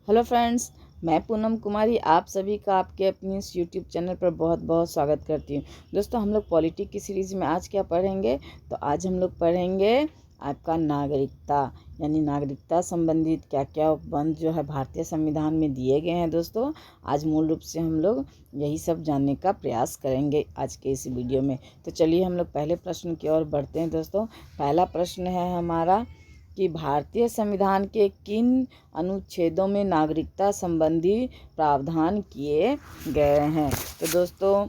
Hello friends, मैं पूनम कुमारी आप सभी का आपके अपनी इस यूट्यूब चैनल पर बहुत बहुत स्वागत करती हूँ। दोस्तों, हम लोग पॉलिटिक की सीरीज़ में आज क्या पढ़ेंगे? तो आज हम लोग पढ़ेंगे आपका नागरिकता, यानी नागरिकता संबंधित क्या क्या उपबंध जो है भारतीय संविधान में दिए गए हैं। दोस्तों, आज मूल रूप से हम लोग यही सब जानने का प्रयास करेंगे आज के इस वीडियो में। तो चलिए हम लोग पहले प्रश्न की ओर बढ़ते हैं। दोस्तों, पहला प्रश्न है हमारा कि भारतीय संविधान के किन अनुच्छेदों में नागरिकता संबंधी प्रावधान किए गए हैं? तो दोस्तों,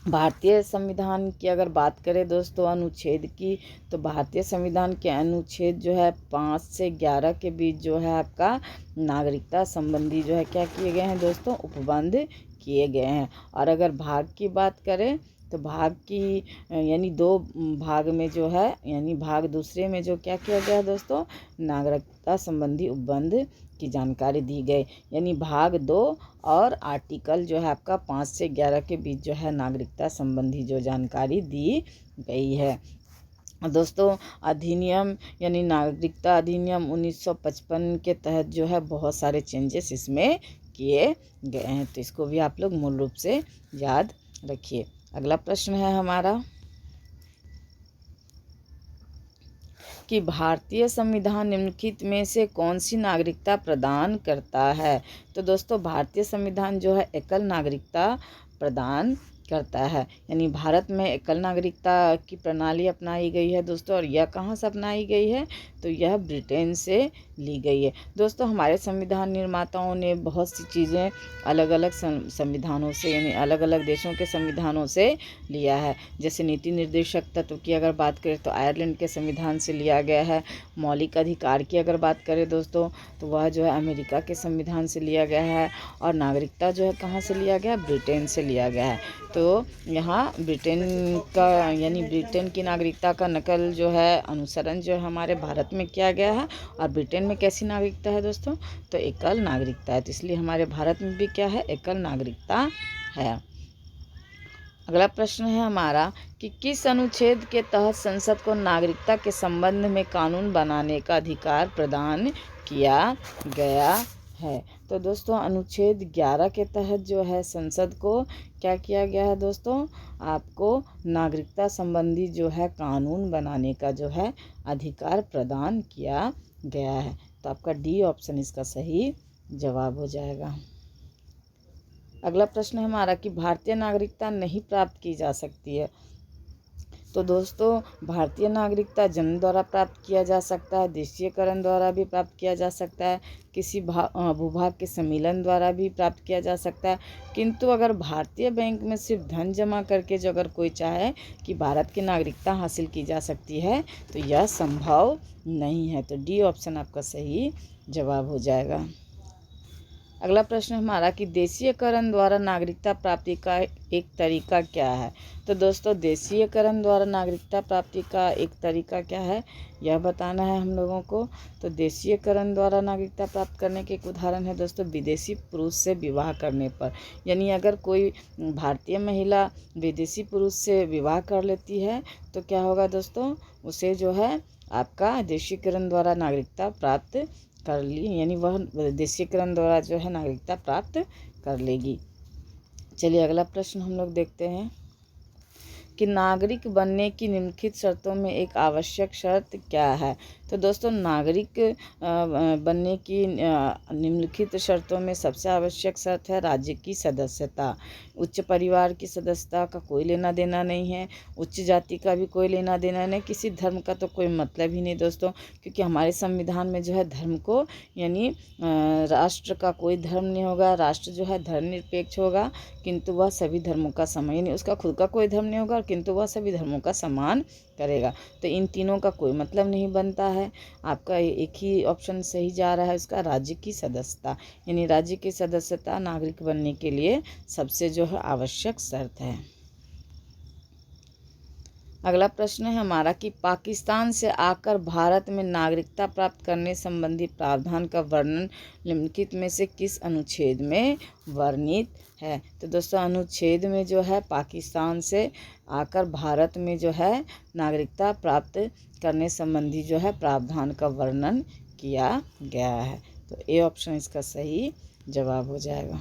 भारतीय संविधान की अगर बात करें दोस्तों अनुच्छेद की, तो भारतीय संविधान के अनुच्छेद जो है 5 से 11 के बीच जो है आपका नागरिकता संबंधी जो है क्या किए गए हैं दोस्तों, उपबंध किए गए हैं। और अगर भाग की बात करें तो भाग की यानी 2 भाग में जो है, यानी भाग दूसरे में जो क्या किया गया दोस्तों, नागरिकता संबंधी उपबंध की जानकारी दी गई। यानी भाग 2 और आर्टिकल जो है आपका 5 से 11 के बीच जो है नागरिकता संबंधी जो जानकारी दी गई है। दोस्तों, अधिनियम यानी नागरिकता अधिनियम 1955 के तहत जो है बहुत सारे चेंजेस इसमें किए गए हैं, तो इसको भी आप लोग मूल रूप से याद रखिए। अगला प्रश्न है हमारा कि भारतीय संविधान निम्नलिखित में से कौन सी नागरिकता प्रदान करता है? तो दोस्तों, भारतीय संविधान जो है एकल नागरिकता प्रदान करता है। यानी भारत में एकल नागरिकता की प्रणाली अपनाई गई है दोस्तों। और यह कहाँ से अपनाई गई है? तो यह ब्रिटेन से ली गई है। दोस्तों, हमारे संविधान निर्माताओं ने बहुत सी चीज़ें अलग अलग संविधानों से, यानी अलग अलग देशों के संविधानों से लिया है। जैसे नीति निर्देशक तत्व की अगर बात करें तो आयरलैंड के संविधान से लिया गया है। मौलिक अधिकार की अगर बात करें दोस्तों, तो वह जो है अमेरिका के संविधान से लिया गया है। और नागरिकता जो है कहाँ से लिया गया? ब्रिटेन से लिया गया है। तो यहाँ ब्रिटेन का, यानी ब्रिटेन की नागरिकता का नकल जो है, अनुसरण जो है हमारे भारत में किया गया है। और ब्रिटेन में कैसी नागरिकता है दोस्तों? तो एकल नागरिकता है। तो इसलिए हमारे भारत में भी क्या है? एकल नागरिकता है। अगला प्रश्न है हमारा कि किस अनुच्छेद के तहत संसद को नागरिकता के संबंध में कानून बनाने का अधिकार प्रदान किया गया है? तो दोस्तों, अनुच्छेद 11 के तहत जो है संसद को क्या किया गया है दोस्तों? आपको नागरिकता संबंधी जो है कानून बनाने का जो है अधिकार प्रदान किया गया है। तो आपका डी ऑप्शन इसका सही जवाब हो जाएगा। अगला प्रश्न है हमारा कि भारतीय नागरिकता नहीं प्राप्त की जा सकती है। तो दोस्तों, भारतीय नागरिकता जन्म द्वारा प्राप्त किया जा सकता है, देशीयकरण द्वारा भी प्राप्त किया जा सकता है, किसी भूभाग के सम्मेलन द्वारा भी प्राप्त किया जा सकता है। किंतु अगर भारतीय बैंक में सिर्फ धन जमा करके जो अगर कोई चाहे कि भारत की नागरिकता हासिल की जा सकती है, तो यह संभव नहीं है। तो डी ऑप्शन आपका सही जवाब हो जाएगा। अगला प्रश्न हमारा कि देशीयकरण द्वारा नागरिकता प्राप्ति का एक तरीका क्या है? तो दोस्तों, देशीयकरण द्वारा नागरिकता प्राप्ति का एक तरीका क्या है, यह बताना है हम लोगों को। तो देशीयकरण द्वारा नागरिकता प्राप्त करने के एक उदाहरण है दोस्तों, विदेशी पुरुष से विवाह करने पर। यानी अगर कोई भारतीय महिला विदेशी पुरुष से विवाह कर लेती है तो क्या होगा दोस्तों? उसे जो है आपका देशीयकरण द्वारा नागरिकता प्राप्त कर ली, यानी वह देशीयकरण द्वारा जो है नागरिकता प्राप्त कर लेगी। चलिए अगला प्रश्न हम लोग देखते हैं कि नागरिक बनने की निम्नलिखित शर्तों में एक आवश्यक शर्त क्या है? तो दोस्तों, नागरिक बनने की निम्नलिखित शर्तों में सबसे आवश्यक शर्त है राज्य की सदस्यता। उच्च परिवार की सदस्यता का कोई लेना देना नहीं है, उच्च जाति का भी कोई लेना देना नहीं, किसी धर्म का तो कोई मतलब ही नहीं दोस्तों। क्योंकि हमारे संविधान में जो है धर्म को, यानी राष्ट्र का कोई धर्म नहीं होगा, राष्ट्र जो है धर्मनिरपेक्ष होगा, किंतु वह सभी धर्मों का सम्मान, यानी उसका खुद का कोई धर्म नहीं होगा किंतु वह सभी धर्मों का सम्मान करेगा। तो इन तीनों का कोई मतलब नहीं बनता है। आपका एक ही ऑप्शन सही जा रहा है इसका, राज्य की सदस्यता। यानी राज्य की सदस्यता नागरिक बनने के लिए सबसे जो है आवश्यक शर्त है। अगला प्रश्न है हमारा कि पाकिस्तान से आकर भारत में नागरिकता प्राप्त करने संबंधी प्रावधान का वर्णन निम्नलिखित में से किस अनुच्छेद में वर्णित है? तो दोस्तों, अनुच्छेद में जो है पाकिस्तान से आकर भारत में जो है नागरिकता प्राप्त करने संबंधी जो है प्रावधान का वर्णन किया गया है। तो ए ऑप्शन इसका सही जवाब हो जाएगा।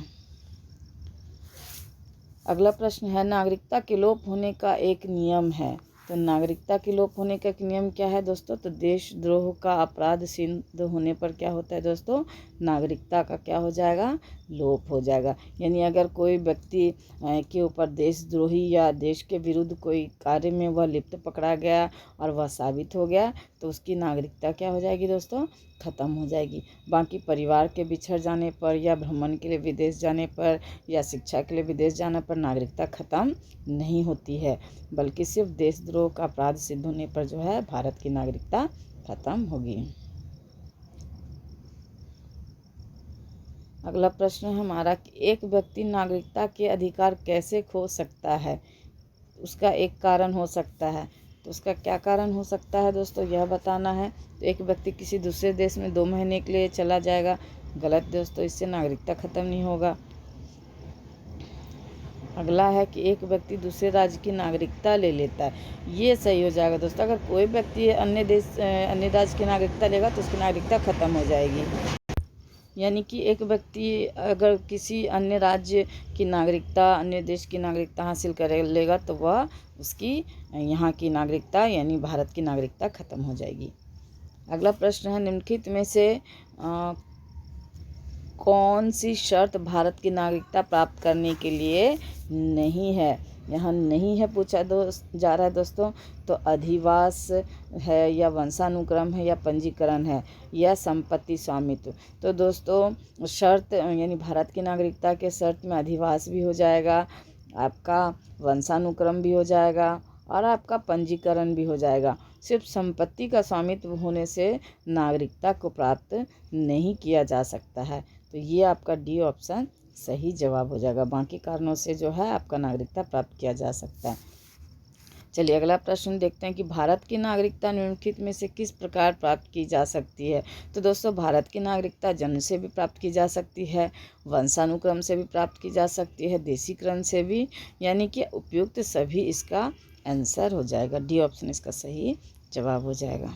अगला प्रश्न है, नागरिकता के लोप होने का एक नियम है। तो नागरिकता के लोप होने का एक नियम क्या है दोस्तों? तो देशद्रोह का अपराध सिद्ध होने पर क्या होता है दोस्तों? नागरिकता का क्या हो जाएगा? लोप हो जाएगा। यानी अगर कोई व्यक्ति के ऊपर देशद्रोही या देश के विरुद्ध कोई कार्य में वह लिप्त पकड़ा गया और वह साबित हो गया, तो उसकी नागरिकता क्या हो जाएगी दोस्तों? ख़त्म हो जाएगी। बाकी परिवार के बिछड़ जाने पर या भ्रमण के लिए विदेश जाने पर या शिक्षा के लिए विदेश जाने पर नागरिकता ख़त्म नहीं होती है, बल्कि सिर्फ देशद्रोह का अपराध सिद्ध होने पर जो है भारत की नागरिकता ख़त्म होगी। अगला प्रश्न है हमारा कि एक व्यक्ति नागरिकता के अधिकार कैसे खो सकता है? उसका एक कारण हो सकता है, तो उसका क्या कारण हो सकता है दोस्तों, यह बताना है। तो एक व्यक्ति किसी दूसरे देश में 2 महीने के लिए चला जाएगा, गलत दोस्तों, इससे नागरिकता ख़त्म नहीं होगा। अगला है कि एक व्यक्ति दूसरे राज्य की नागरिकता ले लेता है, ये सही हो जाएगा दोस्तों। अगर कोई व्यक्ति अन्य राज्य की नागरिकता लेगा तो उसकी नागरिकता ख़त्म हो जाएगी। यानी कि एक व्यक्ति अगर किसी अन्य राज्य की नागरिकता, अन्य देश की नागरिकता हासिल कर लेगा तो वह उसकी यहाँ की नागरिकता यानी भारत की नागरिकता ख़त्म हो जाएगी। अगला प्रश्न है, निम्नलिखित में से कौन सी शर्त भारत की नागरिकता प्राप्त करने के लिए नहीं है? यहाँ नहीं है पूछा जा रहा है दोस्तों। तो अधिवास है या वंशानुक्रम है या पंजीकरण है या संपत्ति स्वामित्व। तो दोस्तों शर्त यानी भारत की नागरिकता के शर्त में अधिवास भी हो जाएगा, आपका वंशानुक्रम भी हो जाएगा और आपका पंजीकरण भी हो जाएगा। सिर्फ संपत्ति का स्वामित्व होने से नागरिकता को प्राप्त नहीं किया जा सकता है। तो ये आपका डी ऑप्शन सही जवाब हो जाएगा। बाकी कारणों से जो है आपका नागरिकता प्राप्त किया जा सकता है। चलिए अगला प्रश्न देखते हैं कि भारत की नागरिकता निम्नलिखित में से किस प्रकार प्राप्त की जा सकती है? तो दोस्तों भारत की नागरिकता जन्म से भी प्राप्त की जा सकती है, वंशानुक्रम से भी प्राप्त की जा सकती है, देशीकरण से भी, यानी कि उपयुक्त सभी इसका आंसर हो जाएगा। डी ऑप्शन इसका सही जवाब हो जाएगा।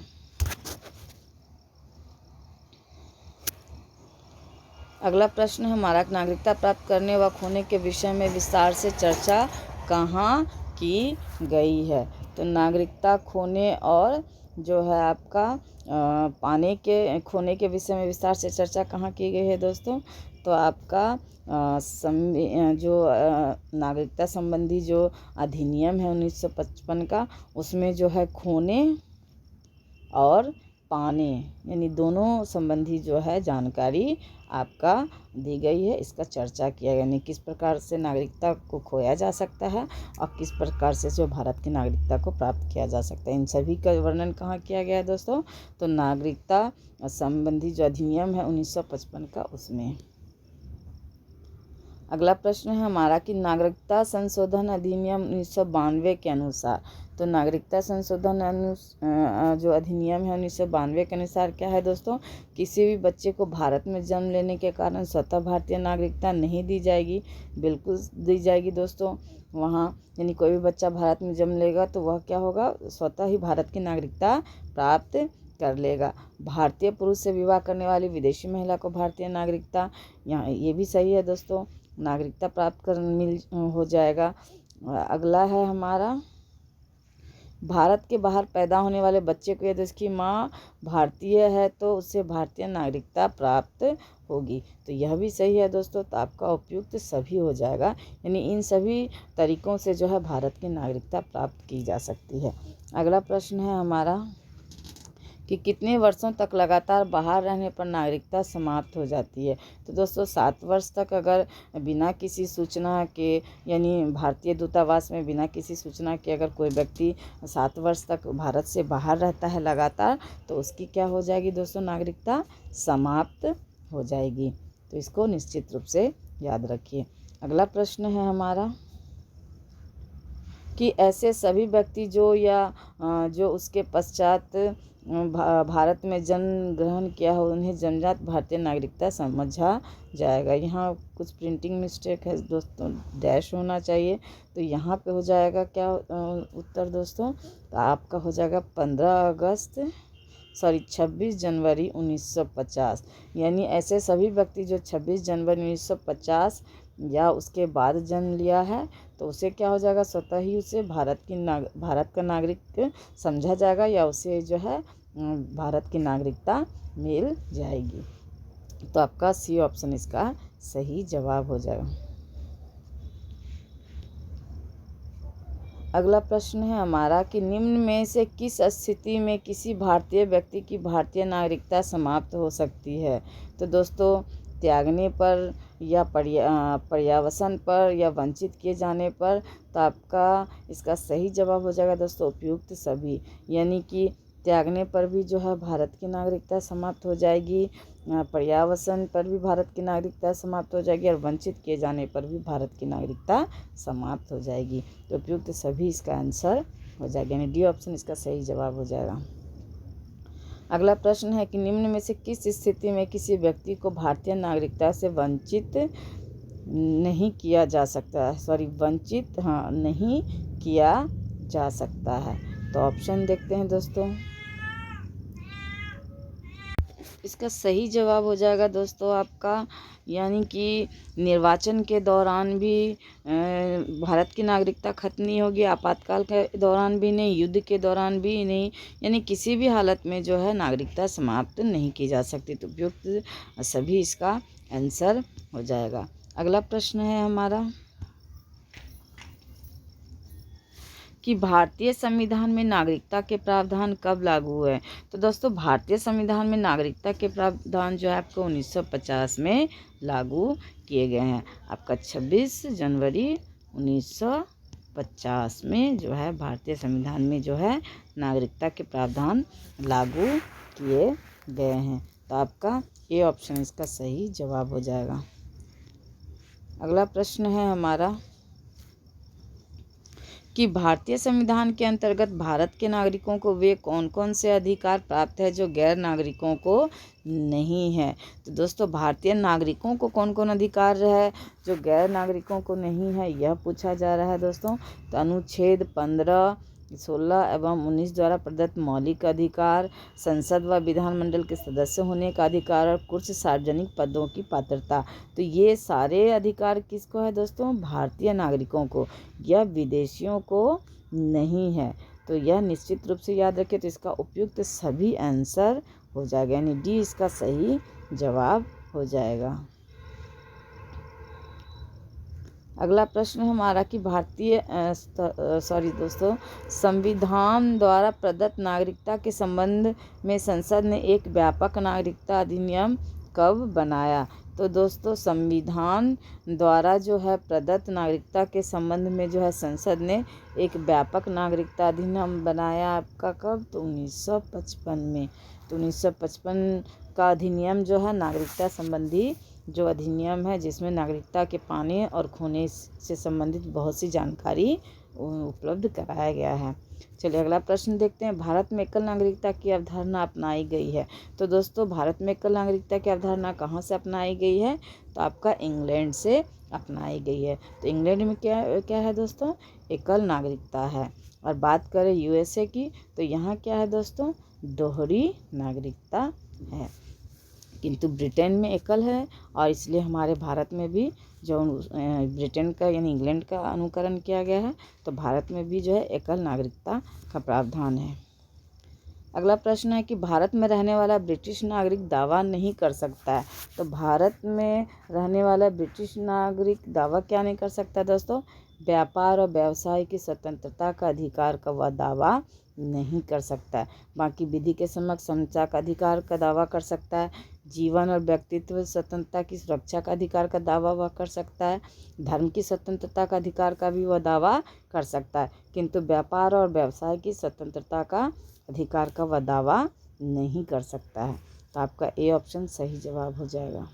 अगला प्रश्न हमारा, नागरिकता प्राप्त करने व खोने के विषय में विस्तार से चर्चा कहाँ की गई है? तो नागरिकता खोने और जो है आपका खोने के विषय में विस्तार से चर्चा कहाँ की गई है दोस्तों? तो आपका नागरिकता संबंधी जो अधिनियम है 1955 का, उसमें जो है खोने और पाने यानी दोनों संबंधी जो है जानकारी आपका दी गई है। इसका चर्चा किया, यानी किस प्रकार से नागरिकता को खोया जा सकता है और किस प्रकार से जो भारत की नागरिकता को प्राप्त किया जा सकता है, इन सभी का वर्णन कहाँ किया गया है दोस्तों? तो नागरिकता संबंधी जो अधिनियम है 1955 का, उसमें। अगला प्रश्न है हमारा कि नागरिकता संशोधन अधिनियम 1992 के अनुसार, तो नागरिकता संशोधन जो अधिनियम है 1992 के अनुसार क्या है दोस्तों? किसी भी बच्चे को भारत में जन्म लेने के कारण स्वतः भारतीय नागरिकता नहीं दी जाएगी, बिल्कुल दी जाएगी दोस्तों। वहाँ यानी कोई भी बच्चा भारत में जन्म लेगा तो वह क्या होगा? स्वतः ही भारत की नागरिकता प्राप्त कर लेगा। भारतीय पुरुष से विवाह करने वाली विदेशी महिला को भारतीय नागरिकता, यहाँ ये भी सही है दोस्तों, नागरिकता प्राप्त हो जाएगा। अगला है हमारा, भारत के बाहर पैदा होने वाले बच्चे को यदि उसकी माँ भारतीय है तो उससे भारतीय नागरिकता प्राप्त होगी। तो यह भी सही है दोस्तों। तो आपका उपयुक्त सभी हो जाएगा, यानी इन सभी तरीकों से जो है भारत की नागरिकता प्राप्त की जा सकती है। अगला प्रश्न है हमारा कि कितने वर्षों तक लगातार बाहर रहने पर नागरिकता समाप्त हो जाती है? तो दोस्तों 7 वर्ष तक अगर बिना किसी सूचना के, यानी भारतीय दूतावास में बिना किसी सूचना के अगर कोई व्यक्ति 7 वर्ष तक भारत से बाहर रहता है लगातार, तो उसकी क्या हो जाएगी दोस्तों? नागरिकता समाप्त हो जाएगी। तो इसको निश्चित रूप से याद रखिए। अगला प्रश्न है हमारा कि ऐसे सभी व्यक्ति जो उसके पश्चात भारत में जन्म ग्रहण किया हो, उन्हें जन्मजात भारतीय नागरिकता समझा जाएगा। यहाँ कुछ प्रिंटिंग मिस्टेक है दोस्तों, डैश होना चाहिए। तो यहाँ पे हो जाएगा क्या उत्तर दोस्तों? तो आपका हो जाएगा 15 अगस्त 26 जनवरी 1950। यानी ऐसे सभी व्यक्ति जो 26 जनवरी 1950 या उसके बाद जन्म लिया है तो उसे क्या हो जाएगा, स्वतः ही उसे भारत का नागरिक समझा जाएगा या उसे जो है भारत की नागरिकता मिल जाएगी। तो आपका सी ऑप्शन इसका सही जवाब हो जाएगा। अगला प्रश्न है हमारा कि निम्न में से किस स्थिति में किसी भारतीय व्यक्ति की भारतीय नागरिकता समाप्त हो सकती है। तो दोस्तों, त्यागने पर या पर्यावसन पर या वंचित किए जाने पर। तो आपका इसका सही जवाब हो जाएगा दोस्तों उपयुक्त सभी। यानी कि त्यागने पर भी जो है भारत की नागरिकता समाप्त हो जाएगी, पर्यावसन पर भी भारत की नागरिकता समाप्त हो जाएगी और वंचित किए जाने पर भी भारत की नागरिकता समाप्त हो जाएगी। तो उपयुक्त सभी इसका आंसर हो जाएगा, यानी डी ऑप्शन इसका सही जवाब हो जाएगा। अगला प्रश्न है कि निम्न में से किस स्थिति में किसी व्यक्ति को भारतीय नागरिकता से वंचित नहीं किया जा सकता है, वंचित नहीं किया जा सकता है। तो ऑप्शन देखते हैं दोस्तों। इसका सही जवाब हो जाएगा दोस्तों आपका, यानी कि निर्वाचन के दौरान भी भारत की नागरिकता खत्म नहीं होगी, आपातकाल के दौरान भी नहीं, युद्ध के दौरान भी नहीं, यानी किसी भी हालत में जो है नागरिकता समाप्त नहीं की जा सकती। तो उपयुक्त सभी इसका आंसर हो जाएगा। अगला प्रश्न है हमारा कि भारतीय संविधान में नागरिकता के प्रावधान कब लागू हुए। तो दोस्तों, भारतीय संविधान में नागरिकता के प्रावधान जो है आपको 1950 में लागू किए गए हैं। आपका 26 जनवरी 1950 में जो है भारतीय संविधान में जो है नागरिकता के प्रावधान लागू किए गए हैं। तो आपका ए ऑप्शन इसका सही जवाब हो जाएगा। अगला प्रश्न है हमारा कि भारतीय संविधान के अंतर्गत भारत के नागरिकों को वे कौन कौन से अधिकार प्राप्त है जो गैर नागरिकों को नहीं है। तो दोस्तों, भारतीय नागरिकों को कौन कौन अधिकार है जो गैर नागरिकों को नहीं है, यह पूछा जा रहा है दोस्तों। तो अनुच्छेद 15, 16 एवं 19 द्वारा प्रदत्त मौलिक अधिकार, संसद व विधानमंडल के सदस्य होने का अधिकार और कुछ सार्वजनिक पदों की पात्रता। तो ये सारे अधिकार किसको है दोस्तों, भारतीय नागरिकों को, यह विदेशियों को नहीं है। तो यह निश्चित रूप से याद रखें। तो इसका उपयुक्त सभी आंसर हो जाएगा, यानी डी इसका सही जवाब हो जाएगा। अगला प्रश्न हमारा कि संविधान द्वारा प्रदत्त नागरिकता के संबंध में संसद ने एक व्यापक नागरिकता अधिनियम कब बनाया। तो दोस्तों, संविधान द्वारा जो है प्रदत्त नागरिकता के संबंध में जो है संसद ने एक व्यापक नागरिकता अधिनियम बनाया। आपका कब, तो 1955 में। तो 1955 का अधिनियम जो है नागरिकता संबंधी जो अधिनियम है, जिसमें नागरिकता के पाने और खोने से संबंधित बहुत सी जानकारी उपलब्ध कराया गया है। चलिए अगला प्रश्न देखते हैं। भारत में एकल नागरिकता की अवधारणा अपनाई गई है। तो दोस्तों, भारत में एकल नागरिकता की अवधारणा कहाँ से अपनाई गई है। तो आपका इंग्लैंड से अपनाई गई है। तो इंग्लैंड में क्या है दोस्तों, एकल नागरिकता है। और बात करें यूएसए की, तो यहाँ क्या है दोस्तों, दोहरी नागरिकता है। किंतु ब्रिटेन में एकल है और इसलिए हमारे भारत में भी जो ब्रिटेन का यानी इंग्लैंड का अनुकरण किया गया है, तो भारत में भी जो है एकल नागरिकता का प्रावधान है। अगला प्रश्न है कि भारत में रहने वाला ब्रिटिश नागरिक दावा नहीं कर सकता है। तो भारत में रहने वाला ब्रिटिश नागरिक दावा क्या नहीं कर सकता दोस्तों, व्यापार और व्यवसाय की स्वतंत्रता का अधिकार का वह दावा नहीं कर सकता है। बाकी विधि के समक्ष समता का अधिकार का दावा कर सकता है, जीवन और व्यक्तित्व स्वतंत्रता की सुरक्षा का अधिकार का दावा वह कर सकता है, धर्म की स्वतंत्रता का अधिकार का भी वह दावा कर सकता है, किंतु व्यापार और व्यवसाय की स्वतंत्रता का अधिकार का वह दावा नहीं कर सकता है। तो आपका ए ऑप्शन सही जवाब हो जाएगा।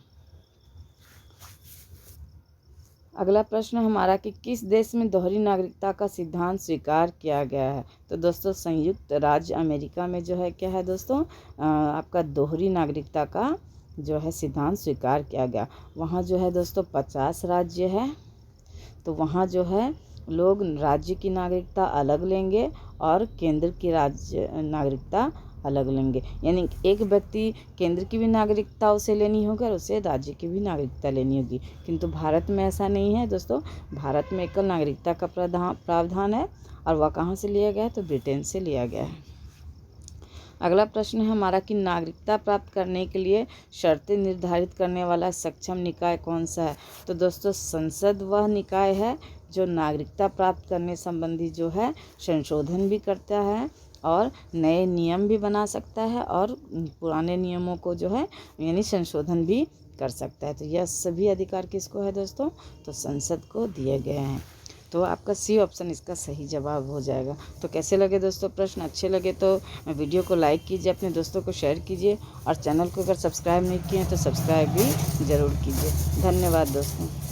अगला प्रश्न हमारा कि किस देश में दोहरी नागरिकता का सिद्धांत स्वीकार किया गया है। तो दोस्तों, संयुक्त राज्य अमेरिका में जो है क्या है दोस्तों, आपका दोहरी नागरिकता का जो है सिद्धांत स्वीकार किया गया। वहाँ जो है दोस्तों 50 राज्य है, तो वहाँ जो है लोग राज्य की नागरिकता अलग लेंगे और केंद्र की राज्य नागरिकता अलग लेंगे। यानी एक व्यक्ति केंद्र की भी नागरिकता उसे लेनी होगी और उसे राज्य की भी नागरिकता लेनी होगी, किंतु भारत में ऐसा नहीं है दोस्तों। भारत में एकल नागरिकता का प्रावधान है और वह कहाँ से लिया गया है, तो ब्रिटेन से लिया गया है। अगला प्रश्न है हमारा कि नागरिकता प्राप्त करने के लिए शर्तें निर्धारित करने वाला सक्षम निकाय कौन सा है। तो दोस्तों संसद वह निकाय है जो नागरिकता प्राप्त करने संबंधी जो है संशोधन भी करता है और नए नियम भी बना सकता है और पुराने नियमों को जो है यानी संशोधन भी कर सकता है। तो यह सभी अधिकार किसको है दोस्तों, तो संसद को दिए गए हैं। तो आपका सी ऑप्शन इसका सही जवाब हो जाएगा। तो कैसे लगे दोस्तों प्रश्न, अच्छे लगे तो वीडियो को लाइक कीजिए, अपने दोस्तों को शेयर कीजिए और चैनल को अगर सब्सक्राइब नहीं किए हैं तो सब्सक्राइब भी ज़रूर कीजिए। धन्यवाद दोस्तों।